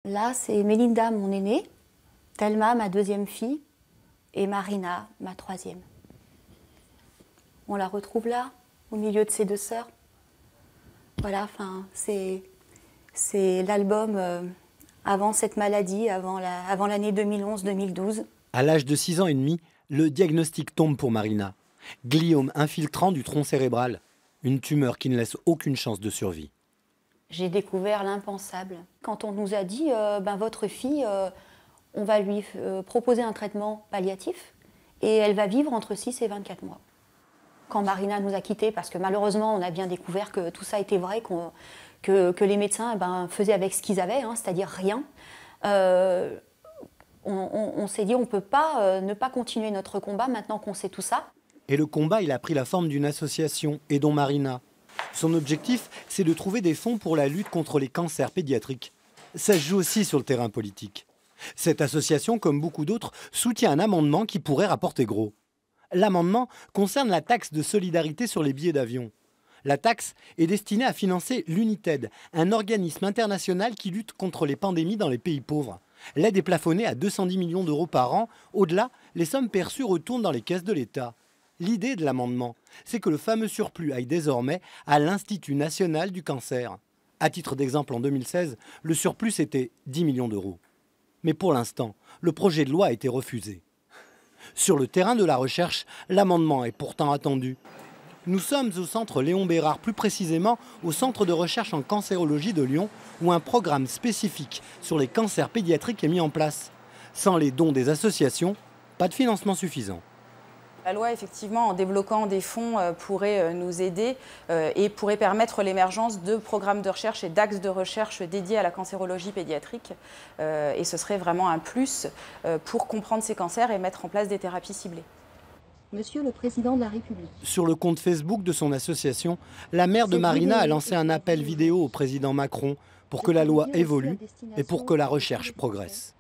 Là, c'est Mélinda, mon aînée, Thelma, ma deuxième fille, et Marina, ma troisième. On la retrouve là, au milieu de ses deux sœurs. Voilà, enfin, c'est l'album avant cette maladie, avant l'année 2011-2012. À l'âge de 6 ans et demi, le diagnostic tombe pour Marina. Gliome infiltrant du tronc cérébral, une tumeur qui ne laisse aucune chance de survie. J'ai découvert l'impensable. Quand on nous a dit votre fille, on va lui proposer un traitement palliatif et elle va vivre entre 6 et 24 mois. Quand Marina nous a quittés, parce que malheureusement on a bien découvert que tout ça était vrai, que les médecins faisaient avec ce qu'ils avaient, c'est-à-dire rien, on s'est dit on ne peut pas ne pas continuer notre combat maintenant qu'on sait tout ça. Et le combat, il a pris la forme d'une association, Aidons Marina. Son objectif, c'est de trouver des fonds pour la lutte contre les cancers pédiatriques. Ça se joue aussi sur le terrain politique. Cette association, comme beaucoup d'autres, soutient un amendement qui pourrait rapporter gros. L'amendement concerne la taxe de solidarité sur les billets d'avion. La taxe est destinée à financer l'United, un organisme international qui lutte contre les pandémies dans les pays pauvres. L'aide est plafonnée à 210 millions d'euros par an. Au-delà, les sommes perçues retournent dans les caisses de l'État. L'idée de l'amendement, c'est que le fameux surplus aille désormais à l'Institut national du cancer. À titre d'exemple, en 2016, le surplus était 10 millions d'euros. Mais pour l'instant, le projet de loi a été refusé. Sur le terrain de la recherche, l'amendement est pourtant attendu. Nous sommes au centre Léon Bérard, plus précisément au centre de recherche en cancérologie de Lyon, où un programme spécifique sur les cancers pédiatriques est mis en place. Sans les dons des associations, pas de financement suffisant. La loi, effectivement, en débloquant des fonds, pourrait nous aider et pourrait permettre l'émergence de programmes de recherche et d'axes de recherche dédiés à la cancérologie pédiatrique. Et ce serait vraiment un plus pour comprendre ces cancers et mettre en place des thérapies ciblées. Monsieur le Président de la République. Sur le compte Facebook de son association, la mère de Marina a lancé un appel vidéo au président Macron pour que la loi évolue et pour que la recherche progresse.